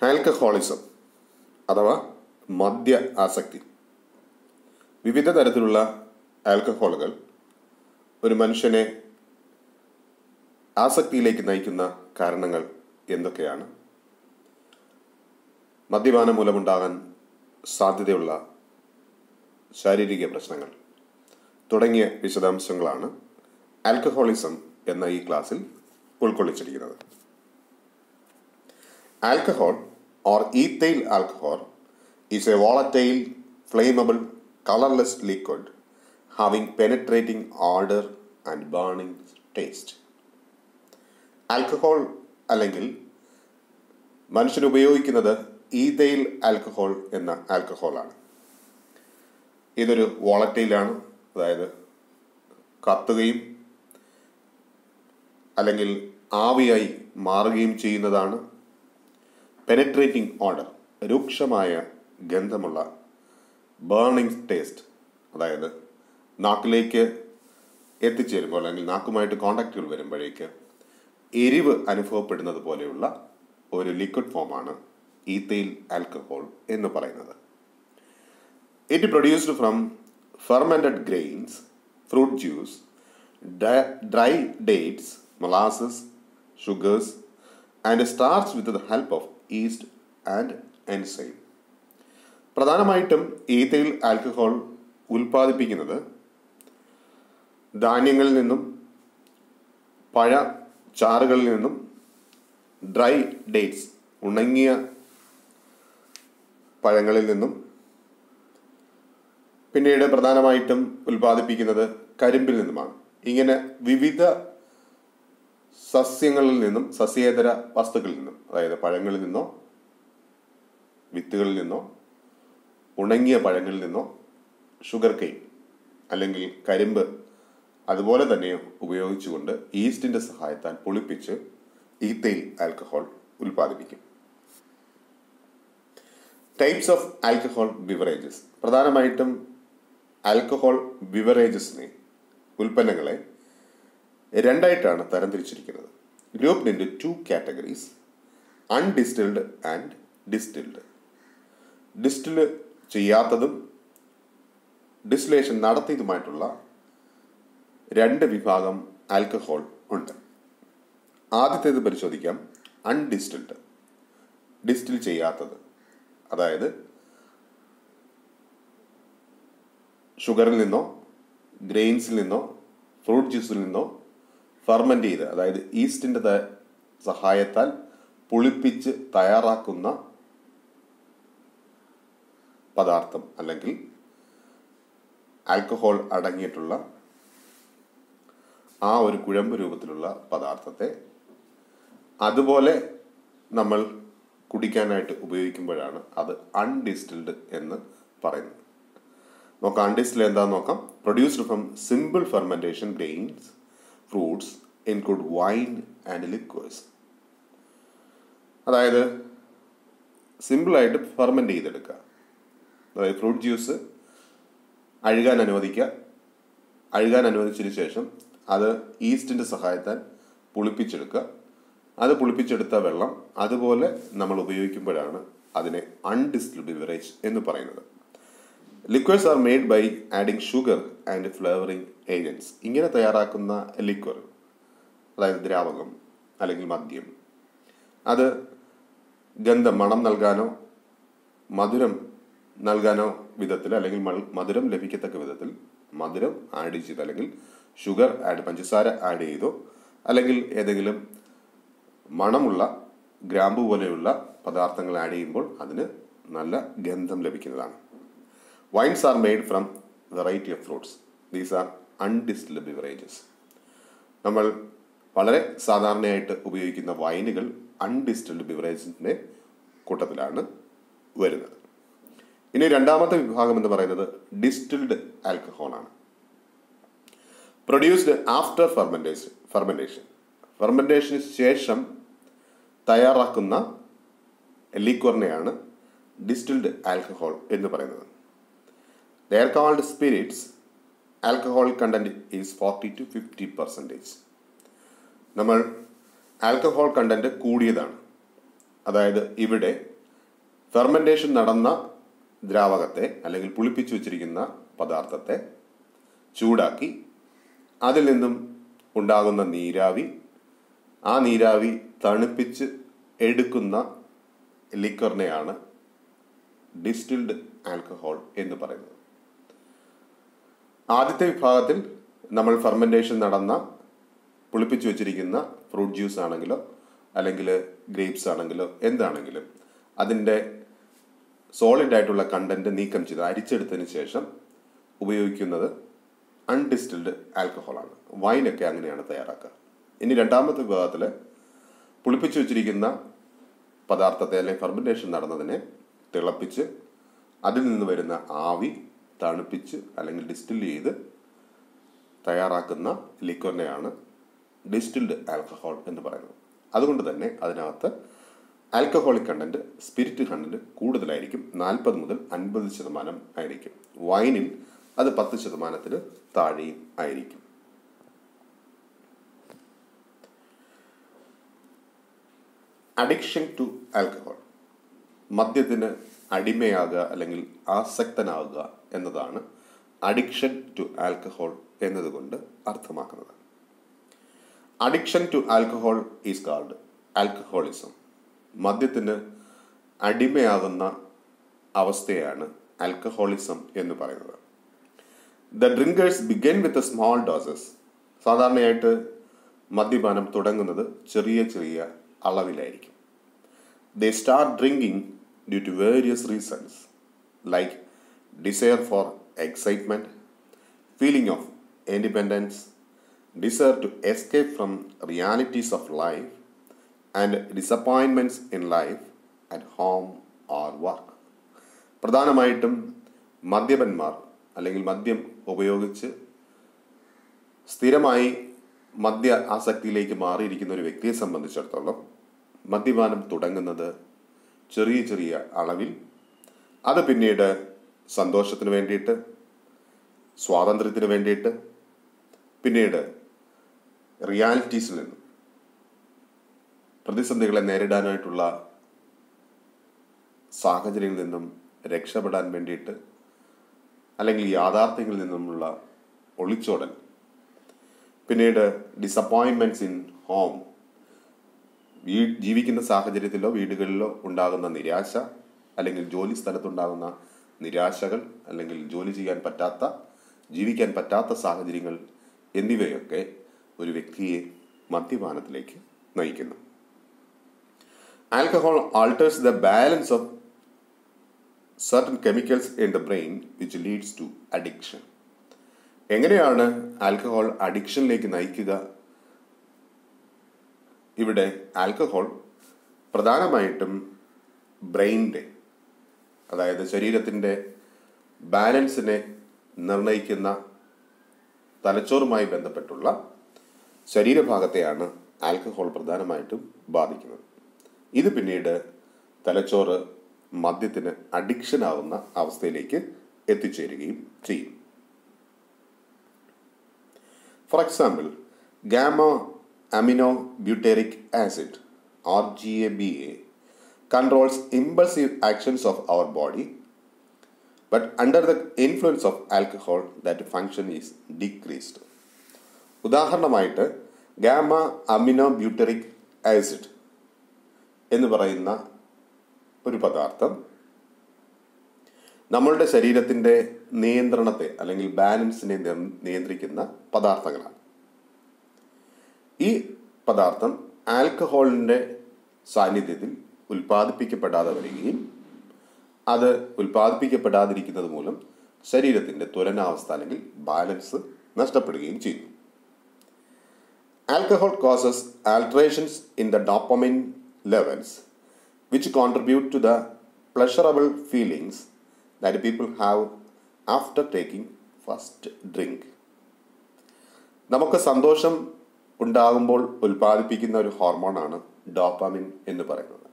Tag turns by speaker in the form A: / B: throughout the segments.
A: Alcoholism അഥവാ മദ്യ ആസക്തി. വിവിധ തരത്തിലുള്ള ആൽക്കഹോളുകൾ ഒരു മനുഷ്യനെ ആസക്തിയിലേക്ക് നയിക്കുന്ന കാരണങ്ങൾ എന്തൊക്കെയാണ്? മദ്യപാനം മൂലമുണ്ടാകാൻ സാധ്യതയുള്ള ശാരീരിക പ്രശ്നങ്ങൾ തുടങ്ങിയ വിശദാംശങ്ങളാണ് ആൽക്കഹോളിസം എന്ന ഈ ക്ലാസ്സിൽ ഉൾക്കൊള്ളിച്ചിരിക്കുന്നത്. Alcohol or ethyl alcohol is a volatile, flammable, colorless liquid having penetrating odor and burning taste. Alcohol അല്ലെങ്കിൽ മനുഷ്യൻ ഉപയോഗിക്കുന്നത് ഈഥൈൽ ആൽക്കഹോൾ എന്ന ആൽക്കഹോളാണ്. ഇതൊരു വോളറ്റൈലാണ്, അതായത് കത്തുകയും അല്ലെങ്കിൽ ആവിയായി മാറുകയും ചെയ്യുന്നതാണ്. പെനട്രേറ്റിംഗ് ഓഡർ, രൂക്ഷമായ ഗന്ധമുള്ള. ബേണിംഗ് ടേസ്റ്റ്, അതായത് നാക്കിലേക്ക് എത്തിച്ചേരുമ്പോൾ അല്ലെങ്കിൽ നാക്കുമായിട്ട് കോണ്ടാക്റ്റുകൾ വരുമ്പോഴേക്ക് എരിവ് അനുഭവപ്പെടുന്നത് പോലെയുള്ള ഒരു ലിക്വിഡ് ഫോമാണ് ഈഥൈൽ ആൽക്കഹോൾ എന്ന് പറയുന്നത്. It produced from fermented grains, fruit juice, dry dates, molasses, sugars and starch with the help of yeast and enzyme. പ്രധാനമായിട്ടും ഈഥൈൽ ആൽക്കഹോൾ ഉൽപ്പാദിപ്പിക്കുന്നത് ധാന്യങ്ങളിൽ നിന്നും, പഴ ചാറുകളിൽ നിന്നും, ഡ്രൈ ഡേറ്റ്സ് ഉണങ്ങിയ പഴങ്ങളിൽ നിന്നും, പിന്നീട് പ്രധാനമായിട്ടും ഉൽപ്പാദിപ്പിക്കുന്നത് കരിമ്പിൽ നിന്നുമാണ്. ഇങ്ങനെ വിവിധ സസ്യങ്ങളിൽ നിന്നും, സസ്യേതര വസ്തുക്കളിൽ നിന്നും, അതായത് പഴങ്ങളിൽ നിന്നോ, വിത്തുകളിൽ നിന്നോ, ഉണങ്ങിയ പഴങ്ങളിൽ നിന്നോ, ഷുഗർ കെയിൻ അല്ലെങ്കിൽ കരിമ്പ് അതുപോലെ തന്നെ ഉപയോഗിച്ചുകൊണ്ട് ഈസ്റ്റിന്റെ സഹായത്താൽ പുളിപ്പിച്ച് ഈഥൈൽ ആൽക്കഹോൾ ഉൽപ്പാദിപ്പിക്കും. Types of alcohol beverages. പ്രധാനമായിട്ടും ആൽക്കഹോൾ ബിവറേജസിനെ, ഉൽപ്പന്നങ്ങളെ രണ്ടായിട്ടാണ് തരംതിരിച്ചിരിക്കുന്നത്. Grouped into categories: undistilled and distilled. Distil ചെയ്യാത്തതും ഡിസ്റ്റിലേഷൻ നടത്തിയതുമായിട്ടുള്ള രണ്ട് വിഭാഗം ആൽക്കഹോൾ ഉണ്ട്. ആദ്യത്തേത് പരിശോധിക്കാം. അൺഡിസ്റ്റിൽഡ്, ഡിസ്റ്റിൽ ചെയ്യാത്തത്. അതായത് ഷുഗറിൽ നിന്നോ, ഗ്രെയിൻസിൽ നിന്നോ, ഫ്രൂട്ട് ജ്യൂസിൽ നിന്നോ ഫെർമെന്റ് ചെയ്ത്, അതായത് ഈസ്റ്റിന്റെ സഹായത്താൽ പുളിപ്പിച്ച് തയ്യാറാക്കുന്ന പദാർത്ഥം അല്ലെങ്കിൽ ആൽക്കഹോൾ അടങ്ങിയിട്ടുള്ള ആ ഒരു കുഴമ്പ് രൂപത്തിലുള്ള പദാർത്ഥത്തെ അതുപോലെ നമ്മൾ കുടിക്കാനായിട്ട് ഉപയോഗിക്കുമ്പോഴാണ് അത് അൺഡിസ്റ്റിൽഡ് എന്ന് പറയുന്നത്. നോക്കാം, അൺഡിസ്റ്റിൽഡ് എന്താണെന്ന് നോക്കാം. Produced from simple fermentation grains, fruits, include wine and liqueurs. അതായത് സിമ്പിളായിട്ട് ഫെർമെന്റ് ചെയ്തെടുക്കുക. അതായത് ഫ്രൂട്ട് ജ്യൂസ് അഴുകാൻ അനുവദിച്ചതിന് ശേഷം അത് ഈസ്റ്റിന്റെ സഹായത്താൽ പുളിപ്പിച്ചെടുക്കുക. അത് പുളിപ്പിച്ചെടുത്ത വെള്ളം അതുപോലെ നമ്മൾ ഉപയോഗിക്കുമ്പോഴാണ് അതിനെ അൺഡിസ്റ്റിൽഡ് ബിവറേജ് എന്ന് പറയുന്നത്. Liqueurs are made by adding sugar and flavouring agents. ഇങ്ങനെ തയ്യാറാക്കുന്ന ലിക്വർ, അതായത് ദ്രാവകം അല്ലെങ്കിൽ മദ്യം, അത് ഗന്ധം, മണം നൽകാനോ മധുരം നൽകാനോ വിധത്തിൽ, അല്ലെങ്കിൽ മധുരം ലഭിക്കത്തക്ക വിധത്തിൽ മധുരം ആഡ് ചെയ്ത്, അല്ലെങ്കിൽ ഷുഗർ പഞ്ചസാര ആഡ് ചെയ്തോ, അല്ലെങ്കിൽ ഏതെങ്കിലും മണമുള്ള ഗ്രാമ്പു പോലെയുള്ള പദാർത്ഥങ്ങൾ ആഡ് ചെയ്യുമ്പോൾ അതിന് നല്ല ഗന്ധം ലഭിക്കുന്നതാണ്. Wines are made from variety of fruits. These are undistilled beverages. നമ്മൾ വളരെ സാധാരണയായിട്ട് ഉപയോഗിക്കുന്ന വൈനുകൾ അൺഡിസ്റ്റിൽഡ് ബിവറേജിന്റെ കൂട്ടത്തിലാണ് വരുന്നത്. ഇനി രണ്ടാമത്തെ വിഭാഗം എന്ന് പറയുന്നത് ഡിസ്റ്റിൽഡ് ആൽക്കഹോൾ ആണ്. പ്രൊഡ്യൂസ്ഡ് ആഫ്റ്റർ ഫെർമെന്റേഷന് ശേഷം തയ്യാറാക്കുന്ന ലിക്വറിനെയാണ് ഡിസ്റ്റിൽഡ് ആൽക്കഹോൾ എന്ന് പറയുന്നത്. They are called spirits. Alcohol content is 40 to 50%. നമ്മൾ ആൽക്കഹോൾ കണ്ടന്റ് കൂടിയതാണ്. അതായത് ഇവിടെ ഫെർമെൻറ്റേഷൻ നടന്ന ദ്രാവകത്തെ അല്ലെങ്കിൽ പുളിപ്പിച്ചു വച്ചിരിക്കുന്ന പദാർത്ഥത്തെ ചൂടാക്കി അതിൽ നിന്നും ഉണ്ടാകുന്ന നീരാവി, ആ നീരാവി തണുപ്പിച്ച് എടുക്കുന്ന ലിക്വറിനെയാണ് ഡിസ്റ്റിൽഡ് ആൽക്കഹോൾ എന്ന് പറയുന്നത്. ആദ്യത്തെ വിഭാഗത്തിൽ നമ്മൾ ഫെർമെൻറ്റേഷൻ നടന്ന പുളിപ്പിച്ചു വച്ചിരിക്കുന്ന ഫ്രൂട്ട് ജ്യൂസ് ആണെങ്കിലോ അല്ലെങ്കിൽ ഗ്രേപ്സ് ആണെങ്കിലോ എന്താണെങ്കിലും അതിൻ്റെ സോളിഡ് ആയിട്ടുള്ള കണ്ടന്റ് നീക്കം ചെയ്ത് അരിച്ചെടുത്തതിന് ശേഷം ഉപയോഗിക്കുന്നത് അൺഡിസ്റ്റിൽഡ് ആൽക്കഹോളാണ്. വൈനൊക്കെ അങ്ങനെയാണ് തയ്യാറാക്കുക. ഇനി രണ്ടാമത്തെ വിഭാഗത്തിൽ പുളിപ്പിച്ചു വച്ചിരിക്കുന്ന പദാർത്ഥത്തെ അല്ലെങ്കിൽ ഫെർമെൻറ്റേഷൻ നടന്നതിനെ തിളപ്പിച്ച് അതിൽ നിന്ന് വരുന്ന ആവി തണുപ്പിച്ച് അല്ലെങ്കിൽ ഡിസ്റ്റിൽ ചെയ്ത് തയ്യാറാക്കുന്ന ലിക്വറിനെയാണ് ഡിസ്റ്റിൽഡ് ആൽക്കഹോൾ എന്ന് പറയുന്നത്. അതുകൊണ്ട് തന്നെ അതിനകത്ത് ആൽക്കഹോളിക് കണ്ടന്റ്, സ്പിരിറ്റ് കണ്ടന്റ് കൂടുതലായിരിക്കും. 40 മുതൽ 50% ആയിരിക്കും. വൈനിൽ അത് 10% താഴെയും ആയിരിക്കും. അഡിക്ഷൻ ടു ആൽക്കഹോൾ, മദ്യത്തിന് അടിമയാകുക അല്ലെങ്കിൽ ആസക്തനാകുക എന്നതാണ് അഡിക്ഷൻ ടു ആൽക്കഹോൾ എന്നതുകൊണ്ട് അർത്ഥമാക്കുന്നത്. Addiction to alcohol is called alcoholism. മദ്യത്തിന് അടിമയാകുന്ന അവസ്ഥയാണ് ആൽക്കഹോളിസം എന്ന് പറയുന്നത്. The drinkers begin with small doses. സാധാരണയായിട്ട് മദ്യപാനം തുടങ്ങുന്നത് ചെറിയ ചെറിയ അളവിലായിരിക്കും. They start drinking due to various reasons like desire for excitement, feeling of independence, desire to escape from realities of life and disappointments in life at home or work. പ്രധാനമായിട്ടും മദ്യപന്മാർ അല്ലെങ്കിൽ മദ്യം ഉപയോഗിച്ച് സ്ഥിരമായി മദ്യ ആസക്തിയിലേക്ക് മാറിയിരിക്കുന്ന ഒരു വ്യക്തിയെ സംബന്ധിച്ചിടത്തോളം മദ്യപാനം തുടങ്ങുന്നത് ചെറിയ ചെറിയ അളവിൽ, അത് പിന്നീട് സന്തോഷത്തിന് വേണ്ടിയിട്ട്, സ്വാതന്ത്ര്യത്തിന് വേണ്ടിയിട്ട്, പിന്നീട് റിയാലിറ്റീസിൽ നിന്നും പ്രതിസന്ധികളെ നേരിടാനായിട്ടുള്ള സാഹചര്യങ്ങളിൽ നിന്നും രക്ഷപ്പെടാൻ വേണ്ടിയിട്ട്, അല്ലെങ്കിൽ യാഥാർത്ഥ്യങ്ങളിൽ നിന്നുമുള്ള ഒളിച്ചോടൽ, പിന്നീട് ഡിസപ്പോയിൻമെന്റ്സ് ഇൻ ഹോം, ജീവിക്കുന്ന സാഹചര്യത്തിലോ വീടുകളിലോ ഉണ്ടാകുന്ന നിരാശ, അല്ലെങ്കിൽ ജോലി സ്ഥലത്തുണ്ടാകുന്ന നിരാശകൾ, അല്ലെങ്കിൽ ജോലി ചെയ്യാൻ പറ്റാത്ത, ജീവിക്കാൻ പറ്റാത്ത സാഹചര്യങ്ങൾ എന്നിവയൊക്കെ ഒരു വ്യക്തിയെ മദ്യപാനത്തിലേക്ക് നയിക്കുന്നു. Alcohol alters the balance of certain chemicals in the brain which leads to addiction. എങ്ങനെയാണ് ആൽക്കഹോൾ അഡിക്ഷനിലേക്ക് നയിക്കുക? ഇവിടെ ആൽക്കഹോൾ പ്രധാനമായിട്ടും ബ്രെയിനിൻ്റെ, അതായത് ശരീരത്തിൻ്റെ ബാലൻസിനെ നിർണയിക്കുന്ന തലച്ചോറുമായി ബന്ധപ്പെട്ടുള്ള ശരീരഭാഗത്തെയാണ് ആൽക്കഹോൾ പ്രധാനമായിട്ടും ബാധിക്കുന്നത്. ഇത് പിന്നീട് തലച്ചോറ് മദ്യത്തിന് അഡിക്ഷൻ ആവുന്ന അവസ്ഥയിലേക്ക് എത്തിച്ചേരുകയും ചെയ്യും. For example, gamma amino butyric acid or GABA controls impulsive actions of our body, but under the influence of alcohol that function is decreased. ഉദാഹരണമായിട്ട് ഗാമ അമിനോ ബ്യൂട്ടറിക് ആസിഡ് എന്ന് പറയുന്ന ഒരു പദാർത്ഥം നമ്മളുടെ ശരീരത്തിൻ്റെ നിയന്ത്രണത്തെ അല്ലെങ്കിൽ ബാലൻസിനെ നിയന്ത്രിക്കുന്ന പദാർത്ഥങ്ങളാണ്. ഈ പദാർത്ഥം ആൽക്കഹോളിൻ്റെ സാന്നിധ്യത്തിൽ ഉൽപ്പാദിപ്പിക്കപ്പെടാതെ വരികയും അത് ഉൽപ്പാദിപ്പിക്കപ്പെടാതിരിക്കുന്നത് മൂലം ശരീരത്തിൻ്റെ തുലനാവസ്ഥ അല്ലെങ്കിൽ ബാലൻസ് നഷ്ടപ്പെടുകയും ചെയ്യുന്നു. Alcohol causes alterations in the dopamine levels which contribute to the pleasurable feelings that people have after taking first drink. നമുക്ക് സന്തോഷം ഉണ്ടാകുമ്പോൾ ഉൽപ്പാദിപ്പിക്കുന്ന ഒരു ഹോർമോണാണ് ഡോപ്പാമിൻ എന്ന് പറയുന്നത്.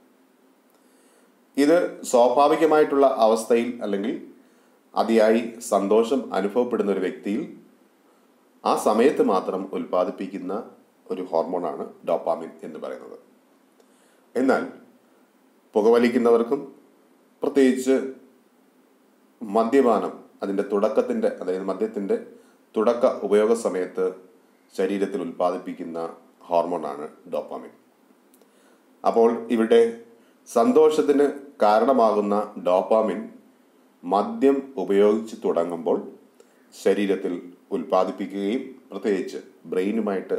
A: ഇത് സ്വാഭാവികമായിട്ടുള്ള അവസ്ഥയിൽ അല്ലെങ്കിൽ അതിയായി സന്തോഷം അനുഭവപ്പെടുന്ന ഒരു വ്യക്തിയിൽ ആ സമയത്ത് മാത്രം ഉൽപ്പാദിപ്പിക്കുന്ന ഒരു ഹോർമോണാണ് ഡോപ്പാമിൻ എന്ന് പറയുന്നത്. എന്നാൽ പുകവലിക്കുന്നവർക്കും പ്രത്യേകിച്ച് മദ്യപാനം അതിൻ്റെ തുടക്കത്തിൻ്റെ, അതായത് മദ്യത്തിൻ്റെ തുടക്ക ഉപയോഗ സമയത്ത് ശരീരത്തിൽ ഉൽപ്പാദിപ്പിക്കുന്ന ഹോർമോണാണ് ഡോപ്പാമിൻ. അപ്പോൾ ഇവിടെ സന്തോഷത്തിന് കാരണമാകുന്ന ഡോപ്പാമിൻ മദ്യം ഉപയോഗിച്ച് തുടങ്ങുമ്പോൾ ശരീരത്തിൽ ഉൽപ്പാദിപ്പിക്കുകയും പ്രത്യേകിച്ച് ബ്രെയിനുമായിട്ട്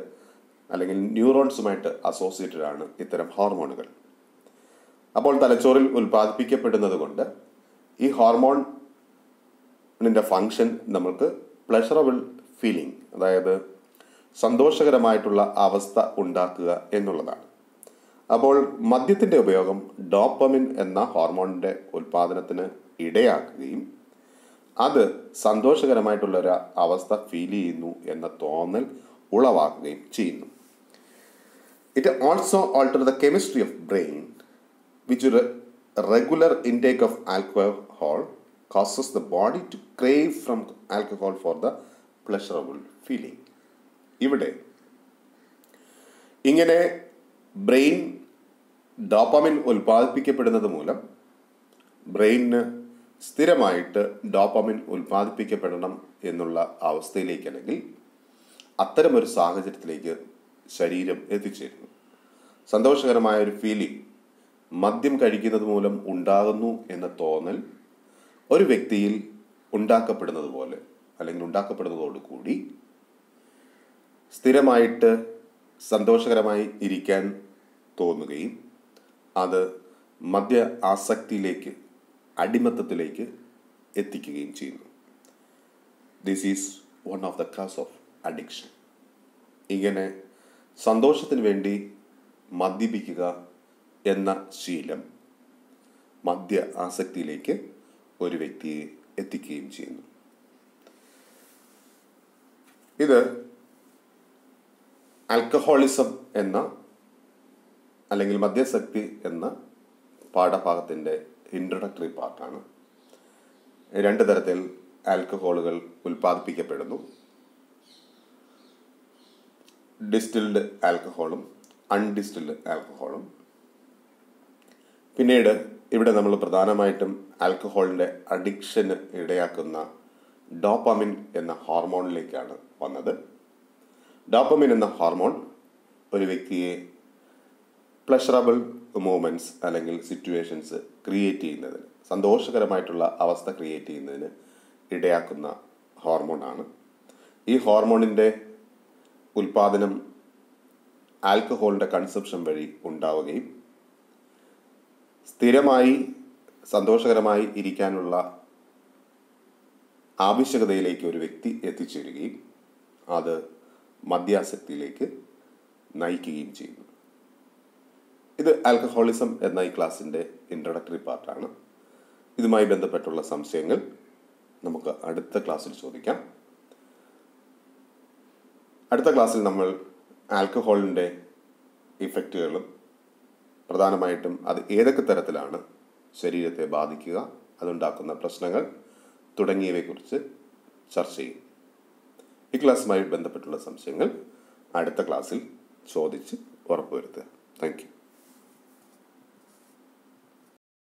A: അല്ലെങ്കിൽ ന്യൂറോൺസുമായിട്ട് അസോസിയേറ്റഡ് ആണ് ഇത്തരം ഹോർമോണുകൾ. അപ്പോൾ തലച്ചോറിൽ ഉൽപ്പാദിപ്പിക്കപ്പെടുന്നത് കൊണ്ട് ഈ ഹോർമോണിൻ്റെ ഫങ്ഷൻ നമുക്ക് പ്ലഷറബിൾ ഫീലിംഗ്, അതായത് സന്തോഷകരമായിട്ടുള്ള അവസ്ഥ ഉണ്ടാക്കുക എന്നുള്ളതാണ്. അപ്പോൾ മദ്യത്തിൻ്റെ ഉപയോഗം ഡോപ്പമിൻ എന്ന ഹോർമോണിൻ്റെ ഉൽപ്പാദനത്തിന് ഇടയാക്കുകയും അത് സന്തോഷകരമായിട്ടുള്ളൊരു അവസ്ഥ ഫീൽ ചെയ്യുന്നു എന്ന തോന്നൽ ഉളവാക്കുകയും ചെയ്യുന്നു. It also alters the chemistry of brain, which regular intake of alcohol causes the body to crave from alcohol for the pleasurable feeling. ഇവിടെ ഇങ്ങനെ ബ്രെയിൻ ഡോപ്പാമിൻ ഉൽപ്പാദിപ്പിക്കപ്പെടുന്നത് മൂലം ബ്രെയിനിന് സ്ഥിരമായിട്ട് ഡോപ്പാമിൻ ഉൽപ്പാദിപ്പിക്കപ്പെടണം എന്നുള്ള അവസ്ഥയിലേക്ക്, അല്ലെങ്കിൽ അത്തരമൊരു സാഹചര്യത്തിലേക്ക് ശരീരം എത്തിച്ചേരുന്നു. സന്തോഷകരമായ ഒരു ഫീലിംഗ് മദ്യം കഴിക്കുന്നത് മൂലം ഉണ്ടാകുന്നു എന്ന തോന്നൽ ഒരു വ്യക്തിയിൽ ഉണ്ടാക്കപ്പെടുന്നത് പോലെ അല്ലെങ്കിൽ ഉണ്ടാക്കപ്പെടുന്നതോടുകൂടി സ്ഥിരമായിട്ട് സന്തോഷകരമായി ഇരിക്കാൻ തോന്നുകയും അത് മദ്യ ആസക്തിയിലേക്ക്, അടിമത്തത്തിലേക്ക് എത്തിക്കുകയും ചെയ്യുന്നു. This is one of the കാസ് ഓഫ് അഡിക്ഷൻ. ഇങ്ങനെ സന്തോഷത്തിന് വേണ്ടി മദ്യപിക്കുക എന്ന ശീലം മദ്യ ആസക്തിയിലേക്ക് ഒരു വ്യക്തിയെ എത്തിക്കുകയും ചെയ്യുന്നു. ഇത് ആൽക്കഹോളിസം എന്ന അല്ലെങ്കിൽ മദ്യാസക്തി എന്ന പാഠഭാഗത്തിൻ്റെ ഇൻട്രൊഡക്ടറി പാർട്ടാണ്. 2 തരത്തിൽ ആൽക്കഹോളുകൾ ഉൽപ്പാദിപ്പിക്കപ്പെടുന്നു: ഡിസ്റ്റിൽഡ് ആൽക്കഹോളും അൺഡിസ്റ്റിൽഡ് ആൽക്കഹോളും. പിന്നീട് ഇവിടെ നമ്മൾ പ്രധാനമായിട്ടും ആൽക്കഹോളിൻ്റെ അഡിക്ഷന് ഇടയാക്കുന്ന ഡോപ്പാമിൻ എന്ന ഹോർമോണിലേക്കാണ് വന്നത്. ഡോപ്പാമിൻ എന്ന ഹോർമോൺ ഒരു വ്യക്തിയെ പ്ലഷറബിൾ മൂമെൻറ്റ്സ് അല്ലെങ്കിൽ സിറ്റുവേഷൻസ് ക്രിയേറ്റ് ചെയ്യുന്നതിന്, സന്തോഷകരമായിട്ടുള്ള അവസ്ഥ ക്രിയേറ്റ് ചെയ്യുന്നതിന് ഇടയാക്കുന്ന ഹോർമോണാണ്. ഈ ഹോർമോണിൻ്റെ ഉൽപ്പാദനം ആൽക്കഹോളിൻ്റെ കൺസപ്ഷൻ വഴി ഉണ്ടാവുകയും സ്ഥിരമായി സന്തോഷകരമായി ഇരിക്കാനുള്ള ആവശ്യകതയിലേക്ക് ഒരു വ്യക്തി എത്തിച്ചേരുകയും അത് മദ്യാസക്തിയിലേക്ക് നയിക്കുകയും ചെയ്യുന്നു. ഇത് ആൽക്കഹോളിസം എന്ന ഈ ക്ലാസ്സിൻ്റെ ഇൻട്രൊഡക്ടറി പാർട്ടാണ്. ഇതുമായി ബന്ധപ്പെട്ടുള്ള സംശയങ്ങൾ നമുക്ക് അടുത്ത ക്ലാസ്സിൽ ചോദിക്കാം. അടുത്ത ക്ലാസ്സിൽ നമ്മൾ ആൽക്കഹോളിൻ്റെ ഇഫക്റ്റുകളും പ്രധാനമായിട്ടും അത് ഏതൊക്കെ തരത്തിലാണ് ശരീരത്തെ ബാധിക്കുക, അതുണ്ടാക്കുന്ന പ്രശ്നങ്ങൾ തുടങ്ങിയവയെക്കുറിച്ച് ചർച്ച ചെയ്യും. ഈ ക്ലാസ്സുമായി ബന്ധപ്പെട്ടുള്ള സംശയങ്ങൾ അടുത്ത ക്ലാസ്സിൽ ചോദിച്ച് ഉറപ്പുവരുത്തുക. Thank you.